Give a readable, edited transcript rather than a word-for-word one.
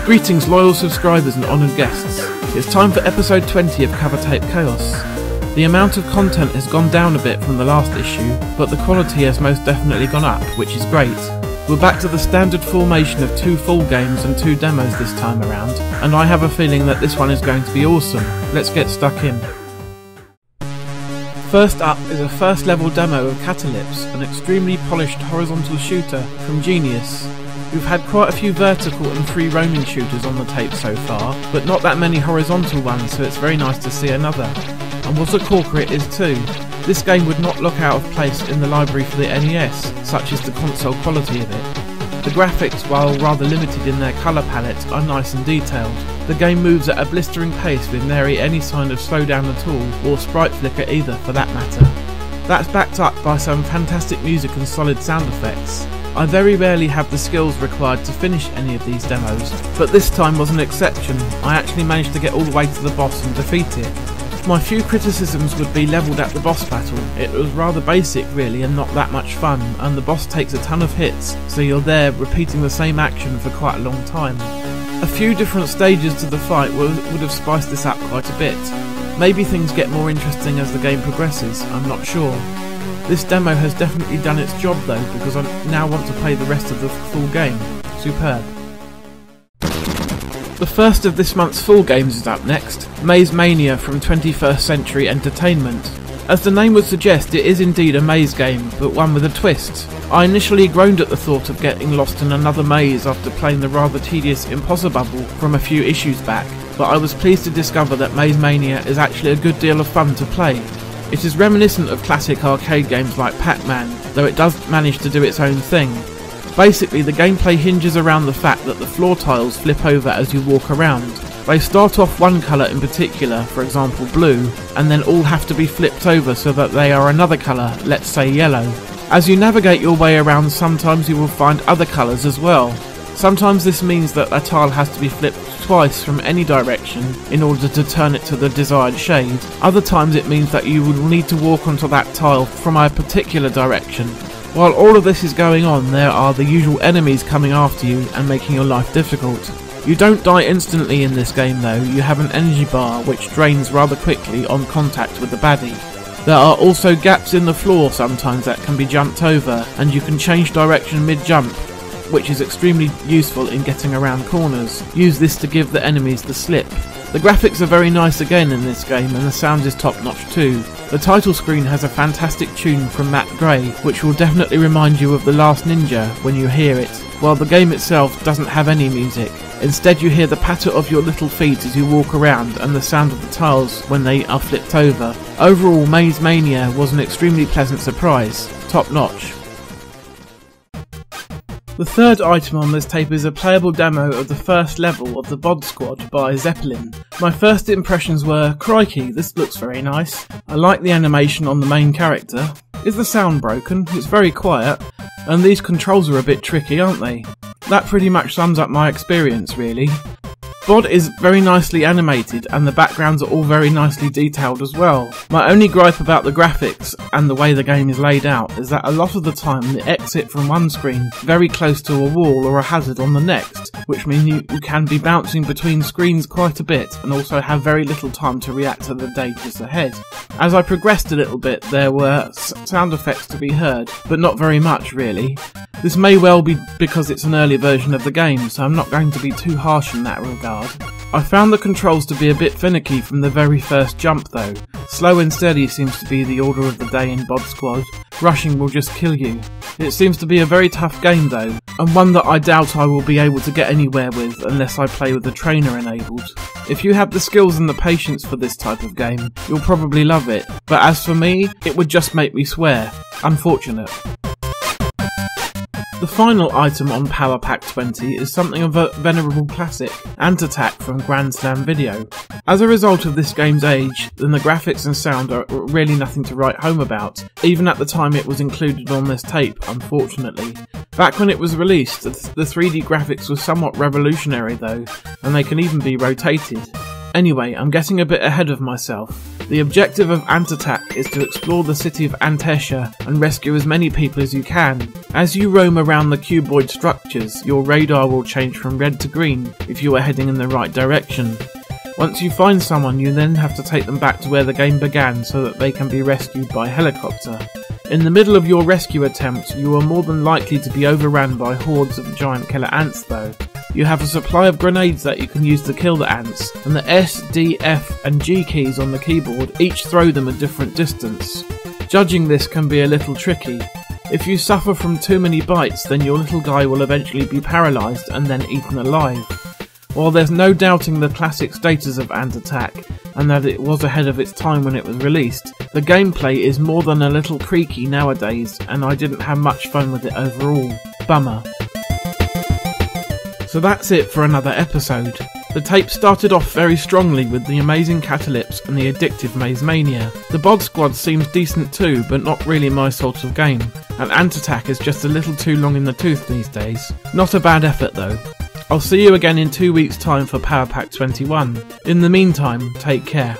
Greetings loyal subscribers and honoured guests. It's time for episode 20 of Covertape Chaos. The amount of content has gone down a bit from the last issue, but the quality has most definitely gone up, which is great. We're back to the standard formation of 2 full games and 2 demos this time around, and I have a feeling that this one is going to be awesome. Let's get stuck in. First up is a first level demo of Catalypse, an extremely polished horizontal shooter from Genius. We've had quite a few vertical and free roaming shooters on the tape so far, but not that many horizontal ones, so it's very nice to see another. And what a corker it is too. This game would not look out of place in the library for the NES, such is the console quality of it. The graphics, while rather limited in their colour palette, are nice and detailed. The game moves at a blistering pace with nary any sign of slowdown at all, or sprite flicker either for that matter. That's backed up by some fantastic music and solid sound effects. I very rarely have the skills required to finish any of these demos, but this time was an exception. I actually managed to get all the way to the boss and defeat it. My few criticisms would be levelled at the boss battle. It was rather basic really and not that much fun, and the boss takes a ton of hits, so you're there repeating the same action for quite a long time. A few different stages to the fight would have spiced this up quite a bit. Maybe things get more interesting as the game progresses, I'm not sure. This demo has definitely done its job though, because I now want to play the rest of the full game. Superb. The first of this month's full games is up next, Mania from 21st Century Entertainment. As the name would suggest, it is indeed a maze game, but one with a twist. I initially groaned at the thought of getting lost in another maze after playing the rather tedious Impossible from a few issues back, but I was pleased to discover that Mania is actually a good deal of fun to play. It is reminiscent of classic arcade games like Pac-Man, though it does manage to do its own thing. Basically, the gameplay hinges around the fact that the floor tiles flip over as you walk around. They start off one colour in particular, for example blue, and then all have to be flipped over so that they are another colour, let's say yellow. As you navigate your way around, sometimes you will find other colours as well. Sometimes this means that a tile has to be flipped twice from any direction in order to turn it to the desired shade. Other times it means that you will need to walk onto that tile from a particular direction. While all of this is going on, there are the usual enemies coming after you and making your life difficult. You don't die instantly in this game though. You have an energy bar which drains rather quickly on contact with the baddie. There are also gaps in the floor sometimes that can be jumped over, and you can change direction mid-jump, which is extremely useful in getting around corners. Use this to give the enemies the slip. The graphics are very nice again in this game, and the sound is top notch too. The title screen has a fantastic tune from Matt Gray, which will definitely remind you of The Last Ninja when you hear it, while the game itself doesn't have any music. Instead you hear the patter of your little feet as you walk around and the sound of the tiles when they are flipped over. Overall, Mania was an extremely pleasant surprise. Top notch. The third item on this tape is a playable demo of the first level of the Bod Squad by Zeppelin. My first impressions were, crikey, this looks very nice. I like the animation on the main character. Is the sound broken? It's very quiet. And these controls are a bit tricky, aren't they? That pretty much sums up my experience, really. Bod is very nicely animated and the backgrounds are all very nicely detailed as well. My only gripe about the graphics and the way the game is laid out is that a lot of the time the exit from one screen very close to a wall or a hazard on the next, which means you can be bouncing between screens quite a bit and also have very little time to react to the dangers ahead. As I progressed a little bit, there were sound effects to be heard, but not very much really. This may well be because it's an early version of the game, so I'm not going to be too harsh in that regard. I found the controls to be a bit finicky from the very first jump though. Slow and steady seems to be the order of the day in Bod Squad. Rushing will just kill you. It seems to be a very tough game though, and one that I doubt I will be able to get anywhere with unless I play with the trainer enabled. If you have the skills and the patience for this type of game, you'll probably love it, but as for me, it would just make me swear. Unfortunate. The final item on Power Pack 20 is something of a venerable classic, Ant Attack from Grand Slam Video. As a result of this game's age, then the graphics and sound are really nothing to write home about, even at the time it was included on this tape, unfortunately. Back when it was released, the 3D graphics were somewhat revolutionary though, and they can even be rotated. Anyway, I'm getting a bit ahead of myself. The objective of Ant Attack is to explore the city of Antesha and rescue as many people as you can. As you roam around the cuboid structures, your radar will change from red to green if you are heading in the right direction. Once you find someone, you then have to take them back to where the game began so that they can be rescued by helicopter. In the middle of your rescue attempt, you are more than likely to be overrun by hordes of giant killer ants though. You have a supply of grenades that you can use to kill the ants, and the S, D, F and G keys on the keyboard each throw them a different distance. Judging this can be a little tricky. If you suffer from too many bites, then your little guy will eventually be paralysed and then eaten alive. While there's no doubting the classic status of Ant Attack, and that it was ahead of its time when it was released, the gameplay is more than a little creaky nowadays, and I didn't have much fun with it overall. Bummer. So that's it for another episode. The tape started off very strongly with the amazing Catalypse and the addictive Maze Mania. The Bod Squad seems decent too, but not really my sort of game, and Ant Attack is just a little too long in the tooth these days. Not a bad effort though. I'll see you again in 2 weeks' time for Power Pack 21. In the meantime, take care.